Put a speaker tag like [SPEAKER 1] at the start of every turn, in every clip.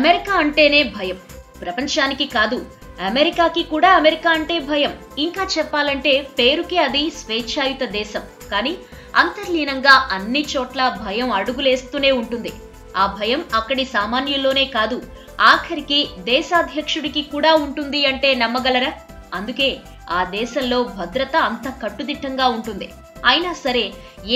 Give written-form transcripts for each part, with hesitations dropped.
[SPEAKER 1] America అంటేనే భయం. ప్రపంచానికి కాదు, అమెరికాకి కూడా అమెరికా అంటే భయం. ఇంకా చెప్పాలంటే పేరుకే అది స్వేచ్ఛాయుత దేశం. కానీ అంతర్లీనంగా అన్ని చోట్ల భయం అడుగులేస్తూనే ఉంటుంది. ఆ భయం అక్కడి సామాన్యుల్లోనే కాదు, ఆఖరికి దేశాధ్యక్షుడికి కూడా ఉంటుంది అంటే నమ్మగలరా? అందుకే ఆ దేశంలో భద్రత అంత కట్టుదిట్టంగా ఉంటుంది. అయినా సరే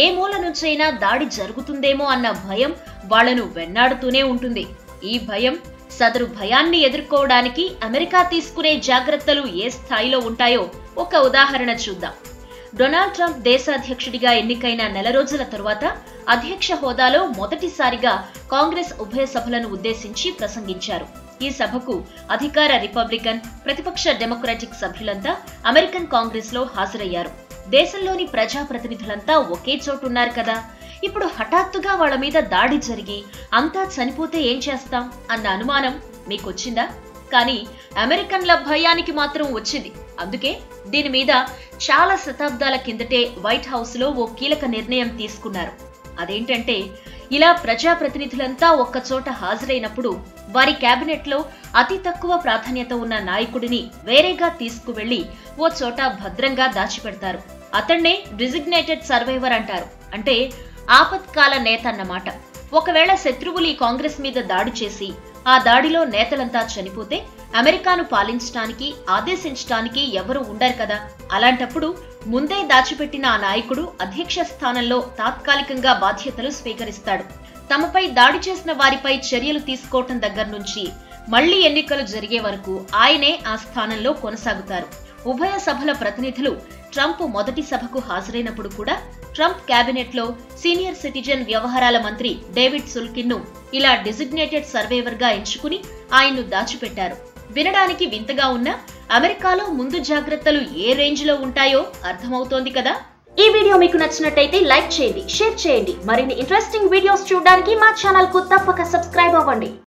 [SPEAKER 1] ఏ మూల నుంచైనా దాడి జరుగుతుందేమో అన్న భయం వాళ్లను వెన్నాడుతూనే ఉంటుంది. ఈ భయం, సదరు భయాన్ని ఎదుర్కోవడానికి అమెరికా తీసుకునే జాగ్రత్తలు ఏ స్థాయిలో ఉంటాయో ఒక ఉదాహరణ చూద్దాం. డొనాల్డ్ ట్రంప్ దేశాధ్యక్షుడిగా ఎన్నికైన నెల రోజుల తరువాత అధ్యక్ష హోదాలో మొదటిసారిగా కాంగ్రెస్ ఉభయ సభలను ఉద్దేశించి ప్రసంగించారు. ఈ సభకు అధికార రిపబ్లికన్, ప్రతిపక్ష డెమోక్రాటిక్ సభ్యులంతా అమెరికన్ కాంగ్రెస్ లో హాజరయ్యారు. దేశంలోని ప్రజాప్రతినిధులంతా ఒకే చోటున్నారు కదా. ఇప్పుడు హఠాత్తుగా వాళ్ల మీద దాడి జరిగి అంతా చనిపోతే ఏం చేస్తాం అన్న అనుమానం మీకొచ్చిందా? కానీ అమెరికన్ల భయానికి మాత్రం వచ్చింది. అందుకే దీని మీద చాలా శతాబ్దాల కిందటే వైట్ హౌస్ లో ఓ కీలక నిర్ణయం తీసుకున్నారు. అదేంటంటే, ఇలా ప్రజాప్రతినిధులంతా ఒక్కచోట హాజరైనప్పుడు వారి కేబినెట్ లో అతి తక్కువ ప్రాధాన్యత ఉన్న నాయకుడిని వేరేగా తీసుకువెళ్లి ఓ చోట భద్రంగా దాచిపెడతారు. అతన్నే డిజిగ్నేటెడ్ సర్వైవర్ అంటారు. అంటే ఆపత్కాల నేత అన్నమాట. ఒకవేళ శత్రువులు ఈ కాంగ్రెస్ మీద దాడి చేసి ఆ దాడిలో నేతలంతా చనిపోతే అమెరికాను పాలించడానికి, ఆదేశించడానికి ఎవరు ఉండరు కదా. అలాంటప్పుడు ముందే దాచిపెట్టిన ఆ నాయకుడు అధ్యక్ష స్థానంలో తాత్కాలికంగా బాధ్యతలు స్వీకరిస్తాడు. తమపై దాడి చేసిన వారిపై చర్యలు తీసుకోవటం దగ్గర నుంచి మళ్లీ ఎన్నికలు జరిగే వరకు ఆయనే ఆ స్థానంలో కొనసాగుతారు. ఉభయ సభల ప్రతినిధులు ట్రంప్ మొదటి సభకు హాజరైనప్పుడు కూడా ట్రంప్ కేబినెట్ లో సీనియర్ సిటిజన్ వ్యవహారాల మంత్రి డేవిడ్ సుల్కిన్ ను ఇలా డిజిగ్నేటెడ్ సర్వైవర్ గా ఎంచుకుని ఆయన్ను దాచిపెట్టారు. వినడానికి వింతగా ఉన్నా అమెరికాలో ముందు జాగ్రత్తలు ఏ రేంజ్ లో ఉంటాయో అర్థమవుతోంది కదా. ఈ వీడియో మీకు నచ్చినట్టయితే లైక్ చేయండి, షేర్ చేయండి. మరిన్ని ఇంట్రెస్టింగ్ వీడియోస్ చూడడానికి మా ఛానల్ కు తప్పక సబ్స్క్రైబ్ అవ్వండి.